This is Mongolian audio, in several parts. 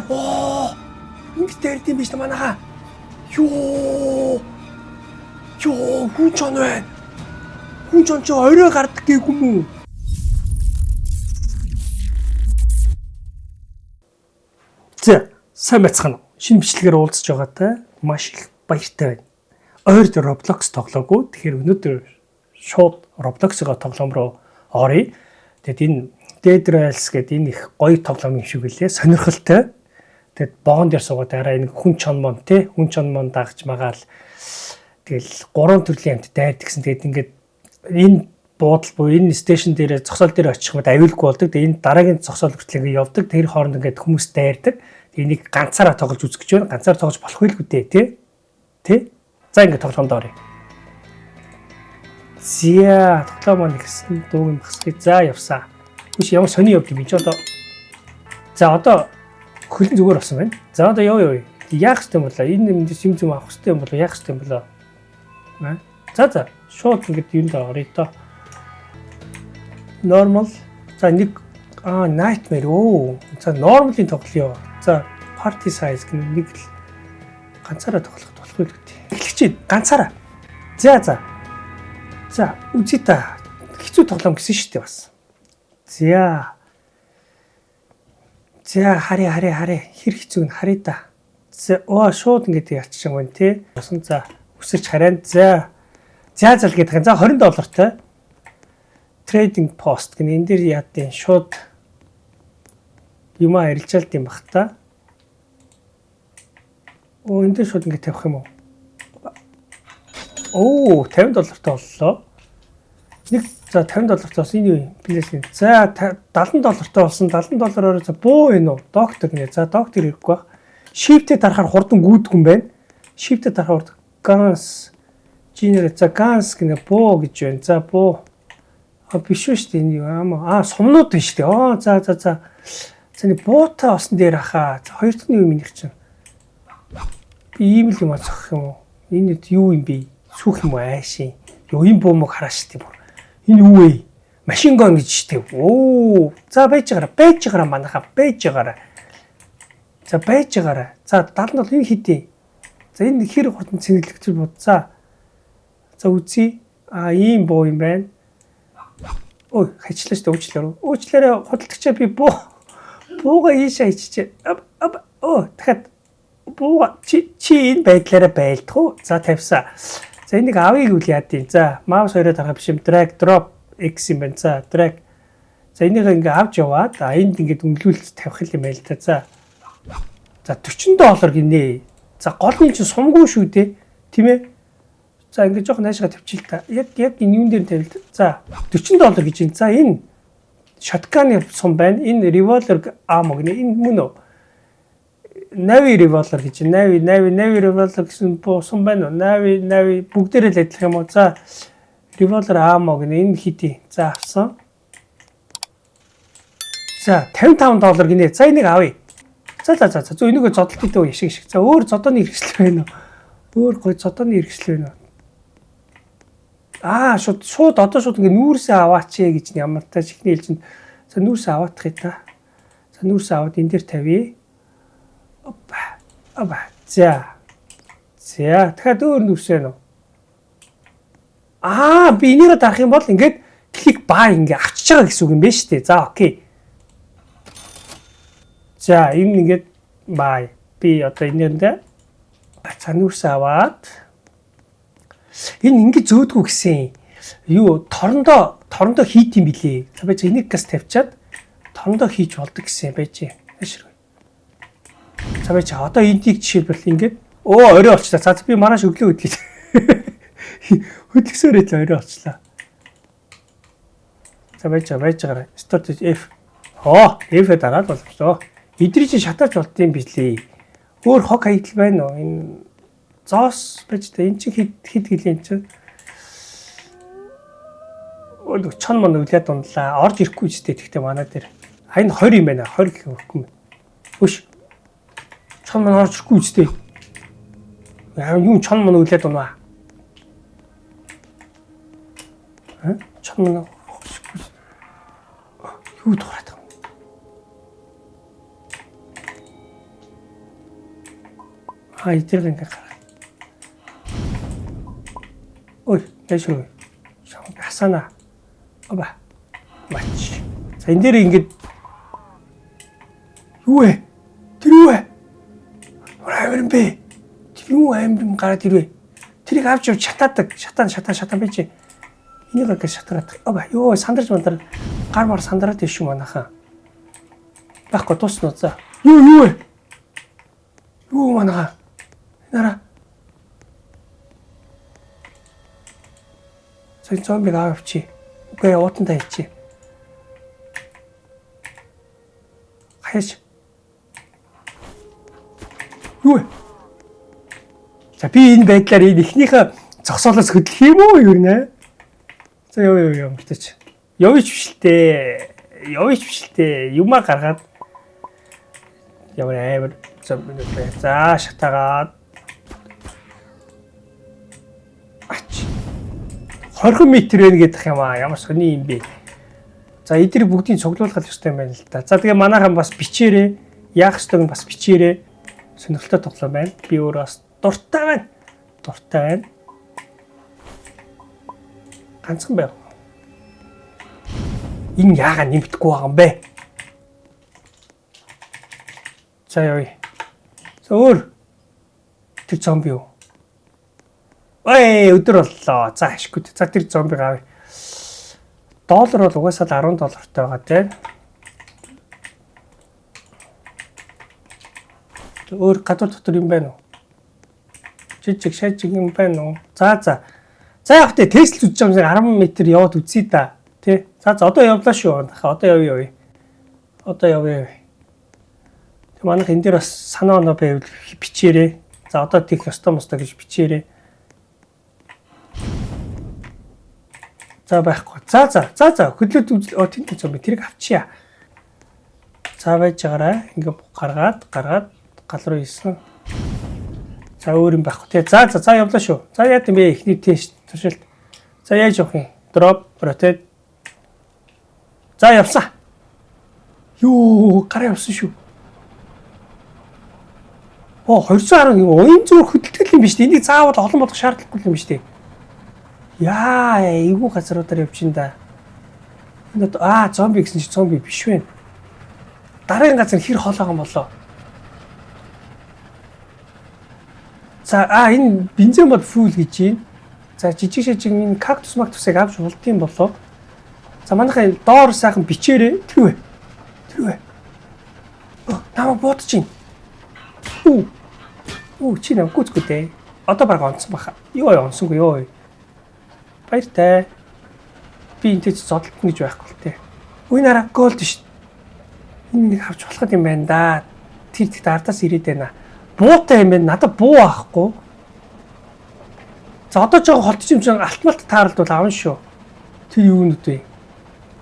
Оо. Ингэ дээрд юм биш та манайхаа. Юу. Хүн ч оноо байна. Хүн ч орой гардаг гээгүй юм уу? За, сайн байцгаана уу? Шинэ бичлэгээр уулзж байгаатай маш их баяртай байна. Ойрд Roblox тоглоогүй. Тэгэхээр өнөөдөр шууд Roblox-ийн тоглоом руу оръё. Тэгэд энэ Dead Rails гэдэг энэ их гоё тоглоом юм шиг үлээ. Сонирхолтой. Тэгэд боон дээр суугаад араа энэ хүн чон мон дагж магаал. Тэгэл 3 төрлийн амт дайрд гэсэн. Тэгэд ингээд энэ буудал буюу энэ стейшн дээр зогсоол дээр очих мэт аюулгүй болдог. Тэгээ энэ дараагийн зогсоол хүртэл ингээд явдаг. Тэр хооронд ингээд хүмүүс дайрдаг. Энийг ганцаараа тоглож үзэх гэж байна. Ганцаар тоглож болох байлгүй дээ, тий? За ингээд тоглоомд оръё. Зя, тоглоом маань гэсэн дууг юм хасгий. За явсаа. Үгүй ямар сони явд юм чи одоо. За одоо хөлн зүгээр болсон байна. За одоо яв. Яах ёстой юм болоо? Энэ юм юм авах ёстой юм болоо? Яах ёстой юм болоо? За шууд ингээд юунд оръё доо. Normal. За нэг nightmare. За normal-ийн тоглоё. За party size гэх нэг л ганцаараа тоглох болохгүй л гэдэг. Эхлэгчээ ганцаараа. За үзье та. Хэцүү тоглоом гэсэн шүү дээ бас. За харъя. Хэр хэцүү нь харъя да. За шууд ингээд ялчих юм байна тий. За үсэрч хараа. За л гэдэг. За $20 trading post гэх энэ дээр яадیں۔ Шууд юмаа арилжаалт юм бах та. Энэ дээр шууд ингэ тавих юм уу? $50 боллоо. За $50 бас энэ юу юм? Плейсмент. За $70 болсон. $70-оор за буу энэ үү? Доктор нэ. За доктор ирэхгүй баг. Shift-тэй дарахаар хурдан гүйдэг юм байна. Shift-тэй дарахаар Gans Generate. За Gans гэнэ буу гэж байна. За буу. Биш үү шүү дээ энэ юу? Сумнууд байна шүү дээ. За. За нэг буута осон дээр хаа. Хоёр дахь нь юу минийх чинь. Би ийм л юм ацах юм уу? Энэ юу юм бэ? Сүх юм уу аашийн? Юу юм буу мөг хараа шүү дээ бүр. Энэ юу вэ? Машин гон гэж шүү дээ. За байж байгаараа манайхаа байж байгаараа. За байж байгаараа. За 70 энэ хэдий. За энэ хэр хурдан цэнэглэгдэж бод. За үзье. Ийм буу юм байна. Хачлаа шүү дээ. Уучлаарай худалдагчаа би бууга ийшээ иччихэ. Дахиад бууга чи энэ байдлаараа байлдах уу? За тавьсаа. За энийг авъя гэвэл яадیں۔ За маус хоёроо тарах биш юм. Drag drop X юм байна. За drag. За энийг ингээ авч яваад энд ингээ өнгөлүүлж тавих юм байл та. За $40 гинэ. За голны чинь сумгүй шүү дээ. Тийм ээ. За ингээ жоох наашгаа тавьчих та. Яг энэ юун дээр тавил. За $40 гэж юм. За энэ shotgun сум байна. Энэ revolver ammo гэнэ. Энэ мөн үү? Navi revolver гэж. Navi revolver гэсэн сум байна уу? Navi бүгдээрээ л адилхан юм уу? За revolver ammo гэнэ. Энэ хэдий. За авсан. За $55 гинэ. За энийг авъя. За энийгээ зодолт хийдэг яшиг. За өөр зодооны хэрэгсэл байна уу? Өөр гой зодооны хэрэгсэл байна уу? Шууд ингээ нүүрсээ аваач гэж ямар та чихний хэлжинд. За нүүрсээ аваадах юм та. За нүүрсээ аваад энэ дээр тавья. За. Дахиад өөр нүүрсээ нөө. Би энийгээ дарах юм бол ингээд клик баа ингээ авчиж байгаа гэсэн үг юм байна шүү дээ. За окей. За энэ ингээд баа. Би одоо энэндээ за нүүрсээ аваад энэ ингэ зөөдгүү гэсэн юу торондоо хийд юм билээ. За байж энийг газ тавьчаад торондоо хийж болдог гэсэн байж. Ашиг. За байж одоо энийг жишээлбэл ингээд орой олчлаа. За би маргааш өглөө хөдлөе. Хөдлөсөөрэй л орой олчлаа. За байж байгаа. Start F. F-ээр дараад болчихлоо. Эдрий чинь шатаач болд юм билээ. Өөр хог хаягдл байна уу? Энэ зоос байж та эн чинь хэд гэлэн чинь чон мон үлээд ундлаа. Орж ирэхгүй ч гэхдээ манай дээр. Энэ 20 юм байна. 20 гэх өгөхгүй юм. Хөш. Чон мон орж ирэхгүй ч дээ. Юу чон мон үлээд унаа. Чон мон юу дуурайдаг. эдгээр ингээ гараа. Ой, яшгүй. Хасана. Аба. Мач. За энэ дээр ингээд юу вэ? Тэр юу вэ? Орой бэ? Тэр юу аим гараад ирвэ? Тэрийг авч явж шатаадаг. Шатаа байж. Энийг гэж шатгаад. Аба ёо сандарч мандар гар мар сандраад иш юм манайхаа. Баггүй дуусна за. Юу вэ? Юу манайхаа? Нара. Зөв зомбиг авчи. Үгүй уутандаа хийчи. Хаяж. Юу вэ? За би энэ байдлаар энэ ихнийхээ зогсоолоос хөдлөх юм уу юу нэ? За ёо битээч. Явж бишэлтэй. Юмаа гаргаад ямар амар зомбиг бай. За шатаагаад. Ач. 20 м байна гэдэг юм аа. Ямар сони юм бэ? За эдгээр бүгдийг цуглуулах хэрэгтэй юм байна л да. За тэгээ манайхан бас бичээрээ яах ёстойг нь бас бичээрээ сонирхолтой тоглоом байна. Би өөрөө бас дуртай байна. Ганцхан байв. Энэ яагаад нэмэгдэхгүй байгаа юм бэ? За явъя. За өөр тэр зомби юу? Ой өдөр боллоо. За ашгүй. За тэр зомбиг авъя. Доллар бол угаасаа $10 байгаа тийм. Өөр гадуур дотор юм байна уу? Жижиг шажиг юм байна уу? За яг тэ тест үзэж байгаа юм 10 м яваад үзье да. Тэ. За одоо явлаа шүү. Одоо явъя. Тэг манайх энэ дээр бас санаа оноо байвал бичээрэй. За одоо тийх ёстой мостой гэж бичээрэй. За байхгүй. За хөдлөд тэнд зомби тэрийг авчия. За байж байгаарай. Ингээ гаргаад гал руу ийсэн. За өөр юм байхгүй тий. За явлаа шүү. За яа гэм бэ ихний тест туршилт. За яаж явах юм? Drop, rotate. За явсан. Юу гараа явсан шүү. 210 уян зүгээр хөдөлгөл юм биш үү? Энийг заавал олон болох шаардлагагүй юм биш үү? Яа, эйгүү газруудаар явж ин да. Зомби гэсэн чи зомби биш вэ? Дараагийн газар хэр хоолойгоо болоо. За энэ бензин бод фул гэж юм. За жижиг шижиг энэ кактус мактусыг авч болдсон болоо. За манайхаа доор сайхан бичээрэй. Тэр вэ? Намаа бодож чинь. Чи нам гүцгүтэй. Одоо баг онцсон баха. Юу онсонгүй ёо. Баяртай. Би энэ ч зодолт гэж байхгүй л те. Үе нараа голд ш. Энэ нэг авч болох юм байна да. Тэр ардаас ирээд байна. Буутай юм байна. Надад буу аахгүй. За одоо жоо холтч юм чинь алтмалт тааралд бол авна шүү. Тэр юу нүд вэ?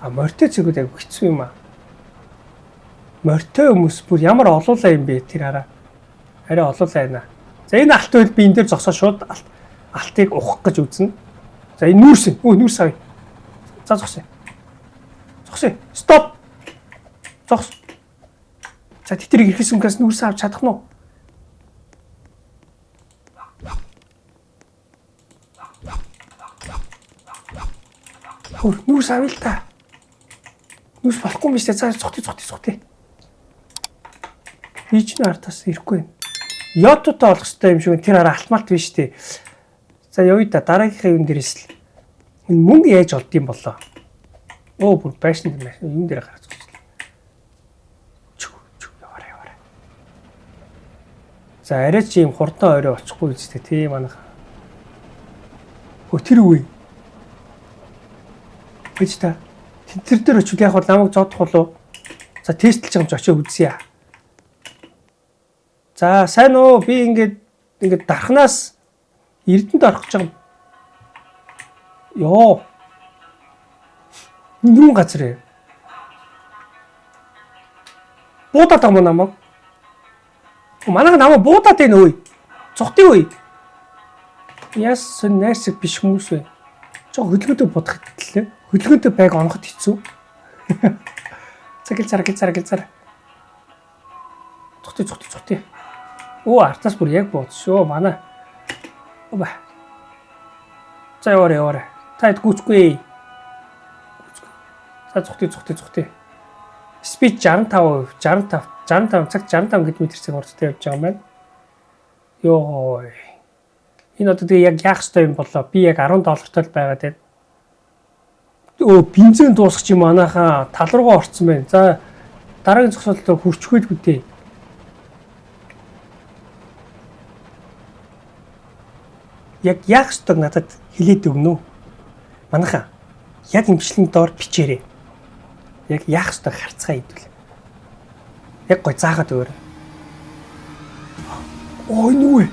Мортой цэгүүд яг хэцүү юм аа. Мортой хүмүүс бүр ямар олуулаа юм бэ тэр хараа. Арай олуулаа байна. За энэ алт үед би энэ дээр зогсоо шууд алтыг ухах гэж үзнэ. За энэ нүүрс. Нүүрс авъя. За зогсъё. Стоп. Зогс. За тэтгэрийг ирэхээс өмнөөс нүүрс авч чадах нь уу? Нүүрс авъя л та. Нүүрс болохгүй юм биш үү? За цогтъё. Би ч нартаас ирэхгүй байна. Йототой болох хэрэгтэй юм шиг тэр хараа алтмалт биш үү? За явъя да дараагийнхаа юм дээрээс л. Энэ мөнгө яаж олд юм болоо? Бүр байшин юм дээр гараад үзлээ. Чү яваарай. За арай ч юм хурдан орой очихгүй үстэй тий манайха. Тэр үе. Бич та тэр дээр очил яг бол намайг зодох болов. За тестлж байгаа юм чи очиж үзье. За сайн уу би ингээд дархнаас Эрдэнэт орох гэж байгаа. Йоо. Нүн газар ээ. Буудаад байгаа намайг. Манайх намайг буудаад байна өө. Цухтын үе. Яс нэрс биш хүмүүс вэ? Жоо хөдөлгөөдөө бодох хэвлээ. Хөдөлгөөдөө байг онгоход хэцүү. Цагил цараа. Цухтын. Оо артаас бүр яг буудшөө манай. Оба. За яваарай. Таад гүцгүй. За зүхтэй. Спид 65%, 65 цаг 65 км/цаг хурдтай явж байгаа юм байна. Йоо. Энэ одоо тэгээ яг яах ёстой юм болоо. Би яг $10 л байгаа те. Бензин дуусах юм манайхаа тал руугаа орцсон байна. За дараагийн зогсоолд хүрчихвэдгүй дээ. Яг яах ёстойг надад хэлээд өгнө үү? Манайхаа яг имчлийн доор бичээрэй. Яг яах ёстойг харцгаа идвэл. Яг гой заагаад өөр. Энэ юу вэ?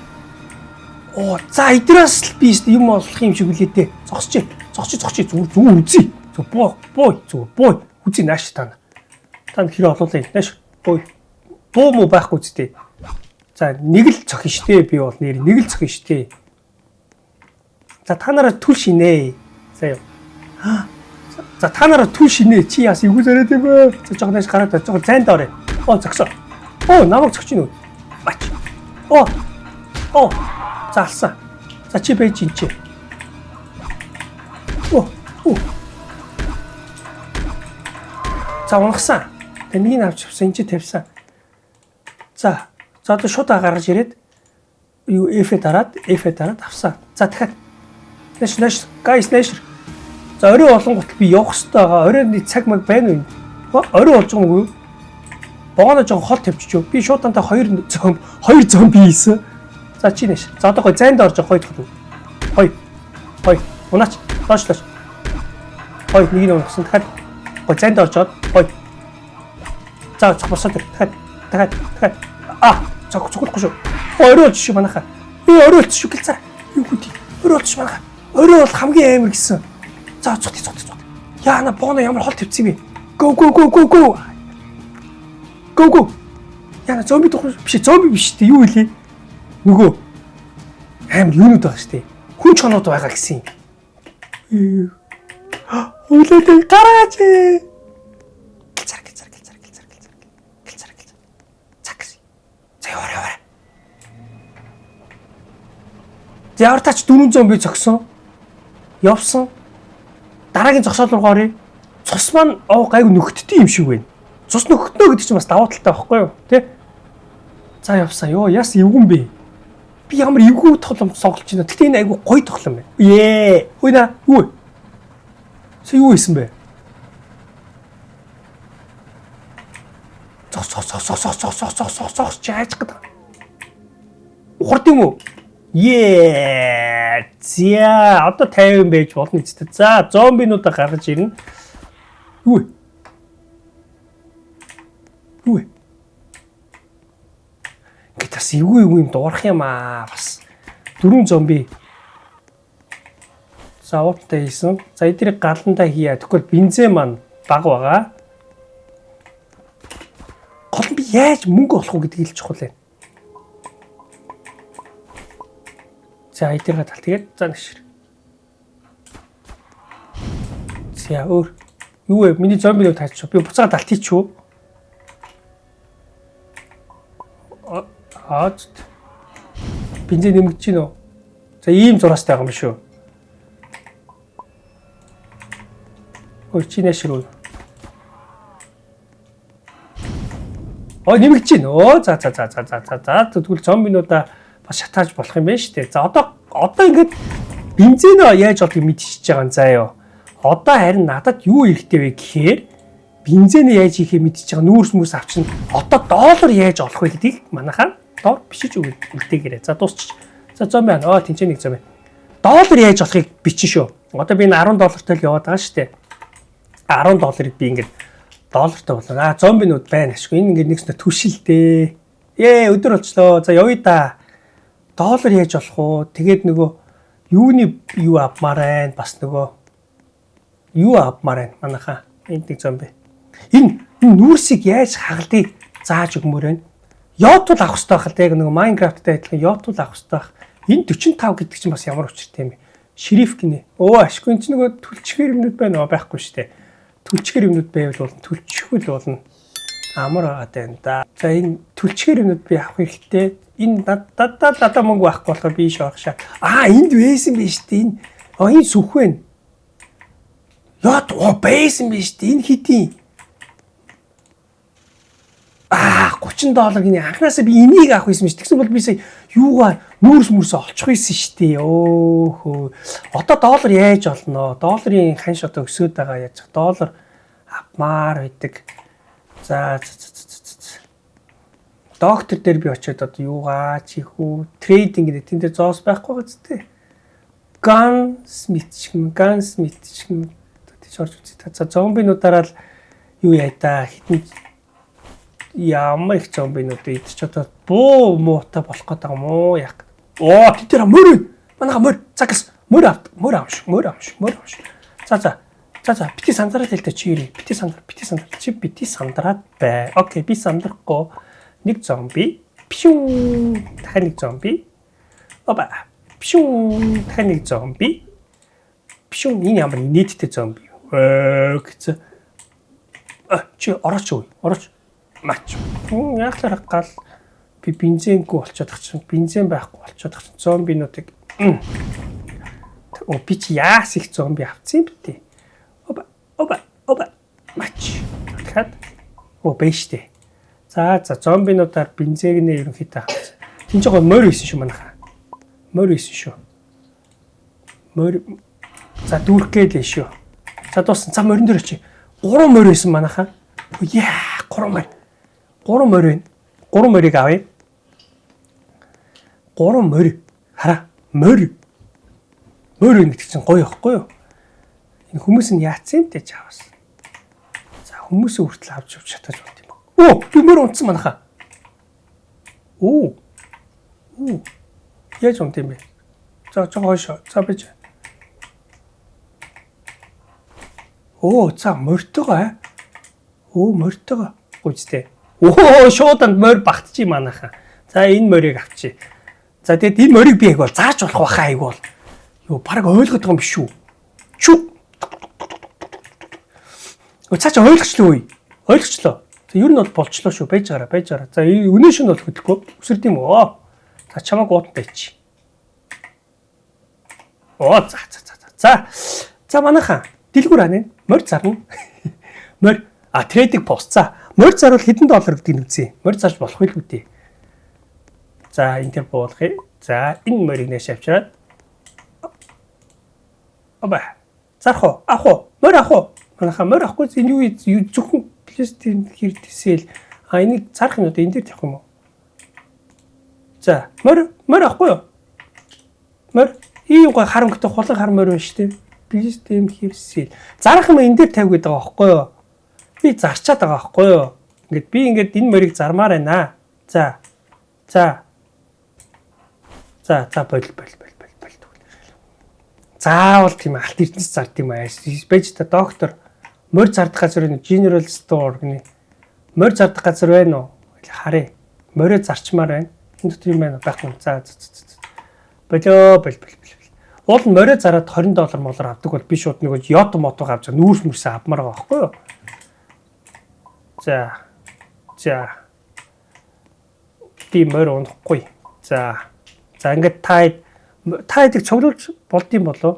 За идраас л би юм олох юм шиг үлээ дээ. Зогсчих. Зүгээр үзье. Бой. Үзье нааш тана. Танд хэрэг олуулаа нааш. Буу муу байхгүй зү. За нэг л цохин штэ би бол нэр нэг л цохин штэ. За та нараа түл шинэ. За юу. За та нараа түл шинэ. Чи яас юу зараад юм бэ? За жоо нааш гараад жоо зайнд орё. Зогсоо. Намайг зогч гин үү? Бач. За алсан. За чи байж ин чи. За унагсан. Тэнийг авч авсан энэ чи тавьсан. За одоо шууд гаргаж ирээд юу F-ээ дараад авсан. За дахиад нэш guys. За орой болонгот би явах хэрэгтэй байгаа. Оройны цаг маг байна уу? Орой болж байгаа юм уу? Богоно жоо хол тавьчих. Би шууд дандаа 2 зомби хийсэн. За чи нэш. За одоо гой зайнд орж байгаа хой. Унаач. Доош. Хой нэг нь унагсан. дахиад гой зайнд орж байгаа. Хой. За босоод дахиад. Цогцохгүй шүү. Орой болж шүү манайхаа. Орой болж шүү гэлцээ. Юу гэдэг. Орой болж манайхаа. Орой бол хамгийн амар гэсэн. За цогт. Яана богоно ямар хол тавьчихсан юм бэ? Go. Яна зомби биш дээ. Юу хэлээ? Нөгөө амар юунууд байгаа шүү дээ. Хүн чонууд байгаа гэсэн юм. Үлээдэй гараач. Гэлцэр. Цагс. За яваа. Ямар тач 4 зомби зогсон. Явсан. Дараагийн зогсоол руу оръё. Цус маань гайгүй нөхдөд юм шиг байна. Цус нөхднө гэдэг чинь бас давуу талтай байхгүй юу? Тэ? За явсан. Яс эвгүн бэ? Би ямар эвгүй тоглоом соголж байна. Гэтэ энэ айгүй гоё тоглоом байна. Хөөе. Юу? Юу хийсэн бэ? Зогс чааж гэдэг. Ухард юм уу? За одоо 50 байж болно ч. За зомбинуудаа гаргаж ирнэ. Юу? Гэтас эвгүй юм дуурах юм бас 4 зомби. За ууттай хийсэн. За эдрийг галандаа хийя. Тэгвэл бензин маань бага байгаа. Гол нь би яаж мөнгө олох уу гэдгийг л чухал байна. За эдрийг тал тэгээд за нэшэр. За өөр юу вэ? Миний зомбинууд таачих. Би буцаад алтчих шүү. Бензин нэмэгдэж гинөө. За ийм зураастай байгаа юм шүү. Чи нэшэр үү? Нэмэгдэж гинөө. За. Тэгвэл зомбинуудаа бас шатааж болох юм байна шүү дээ. За одоо ингээд бензин яаж олдгийг мэдчихэж байгаа юм заа юу. Одоо харин надад юу хэрэгтэй вэ гэхээр бензин яаж хийхээ мэдчихэж байгаа нүүрс авчна. Одоо доллар яаж олох вэ гэдгийг манайхаа доор бичиж үлдээгээрэй. За дуусчих. За зомби байна. Тэнцээ нэг зомби. Доллар яаж олохыг бичин шүү. Одоо би энэ $10-тай л яваад байгаа шүү дээ. $10 би ингээд доллартай болоо. Зомбинууд байна ашгүй. Энэ ингээд нэгснэ түшилдээ. Өдөр болчлоо. За явъя да. Доллар яаж олох уу? Тэгээд нөгөө юуны юу авмаар байна. Бас нөгөө юу авмаар байна. Манайхаа энд нэг зомби. Энэ нүүрсийг яаж хагалдыг зааж өгмөр байна. Яотул авах хэрэгтэй байх л яг нэг Майнкрафттай адилхан яотул авах хэрэгтэй байх. Энэ 45 гэдэг чинь бас ямар учиртай юм бэ? Шериф гинэ. Ашгүй энэ нөгөө түлчгэр юмнууд байна байхгүй шүү дээ. Түлчгэр юмнууд байвал болно. Түлчгэл болно. Амар байгаа даа. За энэ түлчгэр юмнууд би авах хэрэгтэй. энэ дата мөнгө байхгүй болохоор би шоох шаа. Энд байсан биш дээ. Энэ сүх вэ? Яа байсан биш дээ. Энэ хэдийн $30 гинэ анхнаасаа би энийг авах байсан биш. Тэгсэн бол би сая юугаар нүүрс олчих байсан шүү дээ. Өөхөө. Одоо доллар яаж олно? Долларын ханш одоо өсөд байгаа яаж? Доллар авмаар байдаг. За. Доктор дээр би очиод одоо юугаа чих үү? Трейдинг гэдэг тэн дээр зоос байхгүй гоц тээ. Gunsmith тийч орж үзье. За зомбинуудаараа л юу яа та хитэн ямар их зомбинууд идэж одоо буу муутай болох гэдэг юм уу яг. Тэд тэр мөр. Манайха мөр. Загас мөр амш. За. Бити сандраад хэлдэг чи ирээ. Бити сандар. Чи бити сандраад бай. Окей, би сандрахгүй. Нэг зомби. Пшүү. Дахин нэг зомби. Пшүү. Дахин нэг зомби. Пшүү. Энэ ямар нийттэй зомби юу? Гэцээ. Чи орооч уу? Орооч. Мач. Яахлаар гал би бензингүй болчиход тах чинь бензин байхгүй болчиход тах чинь зомбинуудыг би чи яас их зомби авцсан битээ. Мач. Дахиад бэштэй. За зомбинуудаар бензинээ ерөнхийдөө авсан. Тин ч гоо мөр ийсэн шүү манайха. Мөр ийсэн шүү. Мөр за дүүрхгээд л шүү. За дууссан. За морин дээр очие. 3 мөр ийсэн манайха. 3 мөр. 3 мөр байна. 3 мөрийг авъя. 3 мөр. Хараа. Мөр гэдэг чинь гоё ихгүй юу? Энэ хүмүүс нь яатсан юм те чаавас. За хүмүүсээ хүртэл авч чадаж болт юм ба. Би мөр унтсан манайха. Яаж унт юм бэ? За хойшоо. За бич. За мөртөгөө. Мөртөгөө. Гүйцтэй. Шуудан морь багтчих манайха. За энэ морийг авчи. За тэгэд энэ морийг би айгуул зааж болох байхаа айгуул. Юу бараг ойлгох юм биш үү? Чү. Цааш ойлгочлоо үе. Ойлгочлоо. За ер нь бол болчлоо шүү. Байж гараа. За өнөө шин бол хөдлөхгүй. Үсэрд юм уу? За чамаг уудтай чи. За манайха дэлгүүр анаа. Морь зарна. Морь трейдинг пост. За морь зарвал хэдэн доллар гэдгийг үзье. Морь зарж болох байлгүй дээ. За энэ төр буулгая. За энэ морийг нээш авчираад. Зарах уу? Ах уу? Морь ах уу? Манайха морь ахгүй энэ юу зөвхөн пластик хэрдээсэл энийг зарах нь одоо энэ дээр тавих юм уу? За морь ахгүй юу? Морь ийм гой харамгтай хулгай хар морь байна шүү дээ. Пластик хэрсэл. Зарах юм энэ дээр тавих гэдэг байгаа байхгүй юу? Би зарчаад байгаа байхгүй юу? Ингээд би ингээд энэ морийг зармаар байна. За боль. Заавал тийм алт эрдэнэс зард юм аа. Байж та доктор морь зардах газар нэг General Store гэнэ. Морь зардах газар байна уу? Харъя. Морь зарчмаар байна. Энэ дотор юм байна байхгүй. За. Болоо. Уул нь морь зараад $20 молор авдаг бол би шууд нэг йото мотог авч нүүрс мөрсө авмаар байгаа байхгүй юу? За. Би морь унахгүй. За ингээд та эдийг цуглуулж болдсон болов.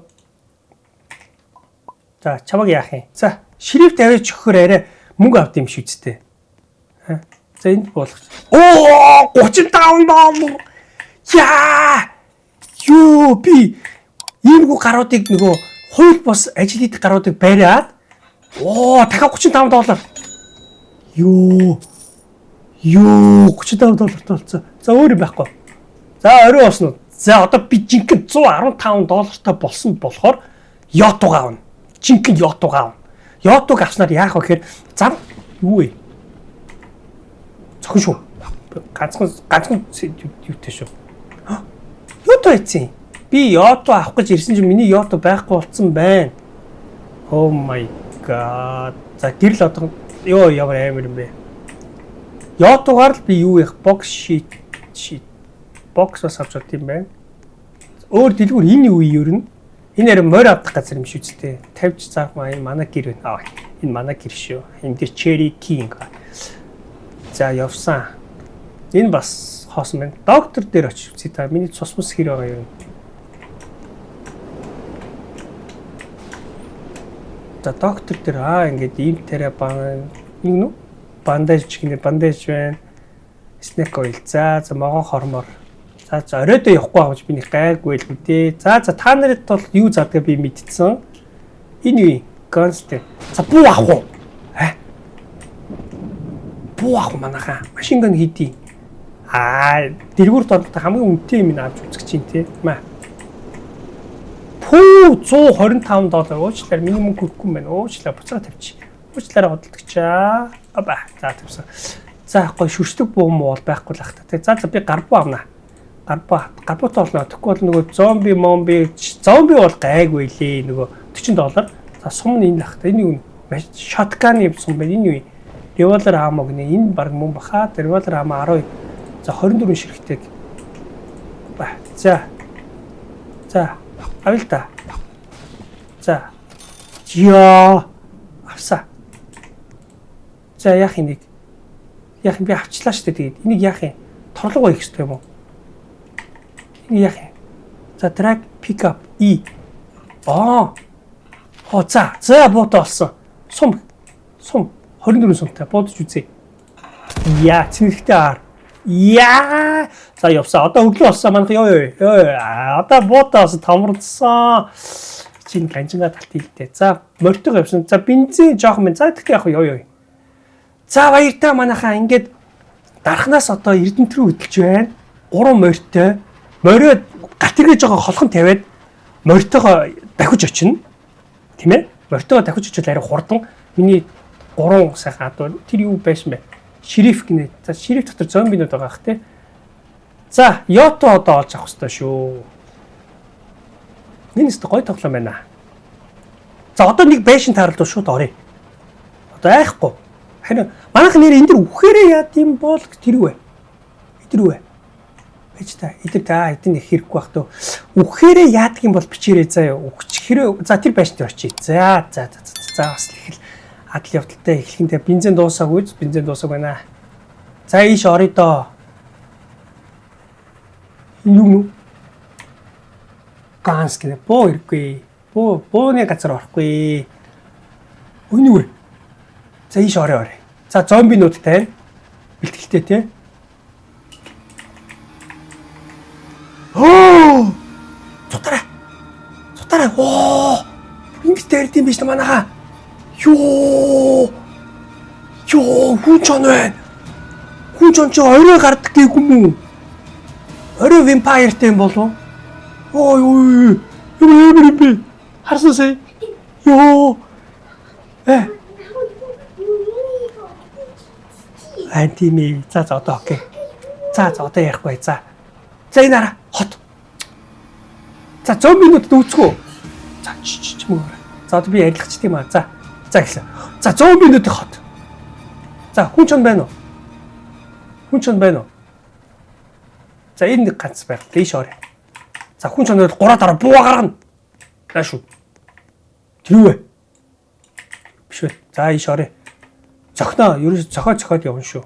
За чамаг яах юм? За шрифт аваад өгөхөр арай мөнгө авд юм шүү дээ. За энд болох. $35. Юу би иймгүй гаруудыг нөгөө хууль бос ажил хийх гаруудыг бариад дахиад $35. Юу $35 толцоо. За өөр юм байхгүй. За орой уснууд. За одоо би жинхэнэ $115 болсон болохоор йотог аавна. Жинхэнэ йотог аавна. Йотог авснаар яах вэ гэхээр зам юу вэ? Цохин шүү. Ганцхан юутэй шүү. Йото ийцэн. Би йото авах гэж ирсэн чинь миний йото байхгүй болцсон байна. Oh my god. За гэрэл одоо ямар амар юм бэ? Йотогаар л би юу яах? Box sheet бокс бас авч авд юм байна. Өөр дэлгүүр энэ үе юу юм? Энэ харин морь авдах газар юм шүү дээ. Тавьж заах маань манай гэр байна. Энэ манай гэр шүү. Энд дээр Cherry King. За явсан. Энэ бас хоосон байна. Доктор дээр очиж үзье та. Миний цус мус хэр байгаа юм. За доктор дээр ингээд ийм тарай юу бандаж гинэ бандаж байна. Снэк ойл. За могоо хормоор. За оройдоо явахгүй авч би нэг гайгүй л үдээ. За та нарт бол юу задгаа би мэдсэн. Энэ юу? Ганстэй. За буу авах уу? Буу авах манайхаа. Машин ган хийдий. Дэргүүр донд хамгийн үнэтэй юм авч үзэх чинь тий. Маа. Пүү $125 уучлаар миний мөнгө өгөхгүй юм байна. Уучлаар буцаа тавьчих. Уучлаараа хөдөлгөчаа. За тавьсан. За гоё шүршдэг буу муу бол байхгүй л ах та. За би гарбуу авнаа. Гарбуутай болно. Тэгэхгүй бол нөгөө зомби бол гайгүй лээ. Нөгөө $40. За сум нь энэ л ах та. Энэ юу? Shotgun сум байна. Энэ юу? Revolver ammo гэнэ. Энэ баг мөн баха. Revolver ammo 12. За 24 ширхтэйг. За. Авъя л та. За. Авсаа. За яах юм би авчлаа шүү дээ. Тэгээд энийг яах юм? Торлого хийх хэрэгтэй юм уу? Энийг яах юм? За drag pick up E. За буута болсон. Сум 24 сумтай буудаж үзье. Цэнэхтэй аар. За явсаа. Одоо өглөө болсон манайх одоо буудаа болсон томрдсон. Чин ганжингаа талт хийлтэй. За морьтойгоо явсан. За бензин жоох юм. За тэгтээ яг За баяртай манайхаа ингээд дарахнаас одоо Эрдэнэт рүү хөдөлж байна. 3 морьтой. Мориод галт эргэж байгаа холхон тавиад морьтойгоо дахиж очино. Тийм ээ? Морьтойгоо дахиж очивол арай хурдан. Миний 3 сайхан адуу тэр юу байсан бэ? Шериф гинэ. За шериф дотор зомбинууд байгаа ах тий. За Йото одоо олж авах хэрэгтэй шүү. Энэ өстө гой тоглоом байна. За одоо нэг байшин тааралд шууд оръё. Одоо айхгүй. Харин манайх нэр энэ дэр үхээрээ яа тийм бол тэрвэ. Эдэрвэ. Бэж та эдэн хэрэггүй бах төө. Үхээрээ яадаг юм бол бичээрэй заа юу. Үхч хэрэг за тэр байшин дээр очие. За бас ихэл адал явдалтай эхлэхдээ бензин дуусаагүй байна. За ийш орё доо. Юу ганс гэнэ боо ирэхгүй. Бооны газар орохгүй. Үнэвэ. За ийш орё. За зомбинуудтай бэлтгэлтэй тий. Цутараа. Ингэж дээрд юм биш манайхаа. Хүн ч байна. Хүн ч орой гардаг гэйгүй мүү. Орой вампиртай юм болов? Юу би харсан сая. Антими. За одоо окей. За одоо ярихгүй. За энэ хараа хот. За зомбинууд дүүцгүү. За мөр. За одоо би ярилцчих тийм аа. За гэсэн. За зомбинууд хот. За хүн ч байна уу? За энэ нэг ганц байх. Дээш орё. За хүн ч бол 3 дараа бууга гаргана. Таашгүй. Тэрвэ. Биш үү. За ийш орё. Зохноо ерөөс зохиод явна шүү.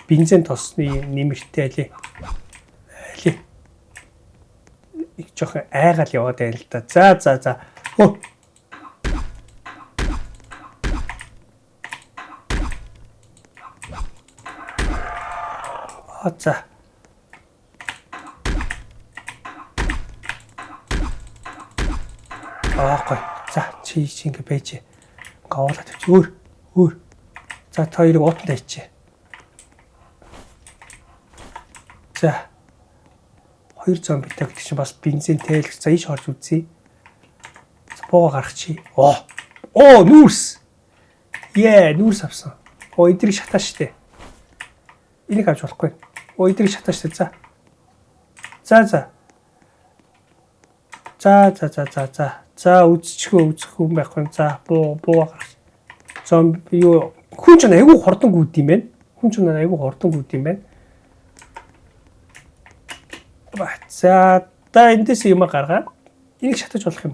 Бензин тосны нэмэртэй алий. Их жоохон айгаал яваад байна л да. За. За. Гой. За чи ингэ байж. Гауулаад тавьчих. Өөр. За та хоёрыг уутанд ичээ. За. 2 зомбитай гэдэг чинь бас бензинтэй л за ийш орж үзье. Бууга гарах чи. Нүүрс. Нүүрс авсан. Эдрийг шатаа штэ. Энийг авч болохгүй. Эдрийг шатаа штэ. За. За үзэхгүй байхгүй. За бууга гарах. Зомби юу хүн ч айгүй хурдан гүйд юм байна. За эндээс юм гаргаад энийг шатаж болох юм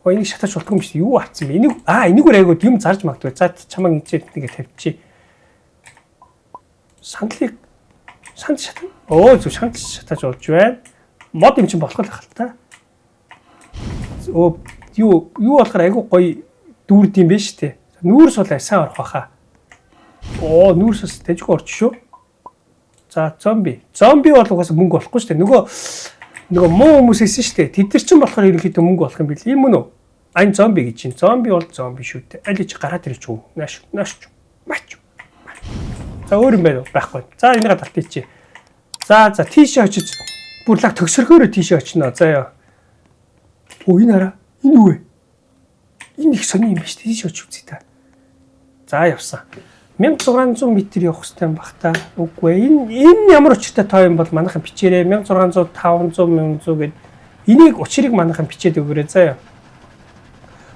уу? Энийг шатаж болтгүй юм шиг юу авцсан бэ? Энийг айгууд юм зарж магадгүй. За чамаа ингэж нэгэ тавьчих. Сандлыг Шанц шатна. Зөв шанц шатаж болж байна. Мод юм чинь болох л байх л та. Юу болохоор айгу гоё дүүрд юм байна шүү дээ. Нүүрс бол сайн орох байхаа. Нүүрс бас тэжгүй орч шүү. За зомби. Зомби бол угаасаа мөнгө болохгүй шүү дээ. Нөгөө муу хүмүүс исэн шүү дээ. Тэд нар чинь болохоор ерөнхийдөө мөнгө болох юм бил. Ийм мөн үү? Ань зомби гэж чинь. Зомби бол зомби шүү дээ. Аль ч гараад ирэх үү? Нааш. Мач. За өөр юм байхгүй. За энийг татчих. За тийшээ очиж бүр лаг төгсөрхөөрөө тийшээ очино. За яа. Энэ хараа. Энэ юу вэ? Энэ их сони юм ба шүү дээ. Тийшээ очиж үзье та. За явсан. 1600 м явах хэрэгтэй юм бах та. Үгүй энэ ямар учиртай тоо юм бол манайхан бичээрэй 1600 500 1100 гэд энийг учрыг манайхан бичээд өгөөрэй заяа.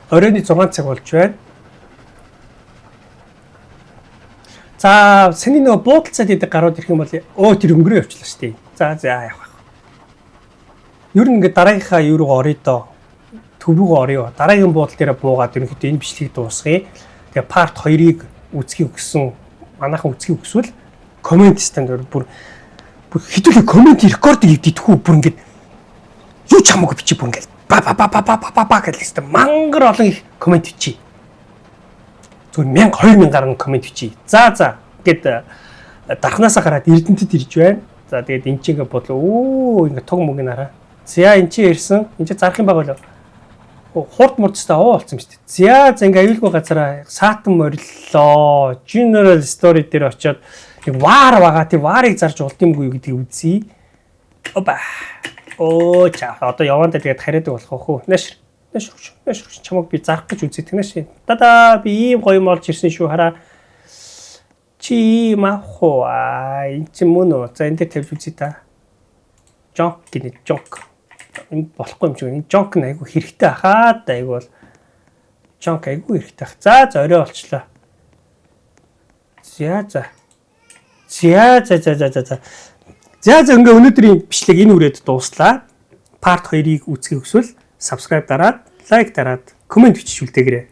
Оройны 6 цаг болж байна. За саний нөгөө буудалцаад идэг гарууд ирэх юм бол тэр өнгөрөө явчлаа шүү дээ. За явах. Ер нь ингээд дараагийнхаа юу руу орё доо. Төв рүү орё. Дараагийн буудал дээр буугаад ерөнхийдөө энэ бичлэгийг дуусгая. Тэгээ part 2-ыг үзхийг өгсөн манайхан үзхийг өгсвөл комент стандарт бүр хэдүүлээ комент рекорд хийдэггүй бүр ингээд юу ч хамаагүй бичиж бүр ингээд ба гэдэг мангар олон их комент бичиж зүгээр 1000 2000 гаруй комент бичиж за гэд дархнаасаа гараад Эрдэнэтэд ирж байна. За тэгээд эн чинь ингээд бодлоо ингээд туг мөг нараа. За эн чинь ирсэн. Эн чинь зарах юм байгаа болоо. Хурд мурдтай болсон юм шүү дээ. За ингээ аюулгүй газараа саатан мориллоо. General story дээр очиод нэг ваар байгаа. Тэр ваарыг зарж улд юмгүй гэдгийг үзье. Одоо явандаа тэгээд хариадаг болох уу? Нэшр чамаг би зарах гэж үзье тэгнэ. Би ийм гоё юм олж ирсэн шүү хараа. Чи махуу энэ ч мөн үү? За энэ дээр тавьж үзье та. Жонк гинэ жонк. Энэ болохгүй юм чинь энэ жонк нь айгу хэрэгтэй ахаад айгу бол жонк айгу хэрэгтэй ах. За орой болчлоо. За ингээ өнөөдрийн бичлэг энэ үрээд дууслаа. Part 2-ыг үзхийг хүсвэл subscribe дараад, лайк дараад, комент бичиж үлдээгээрэй.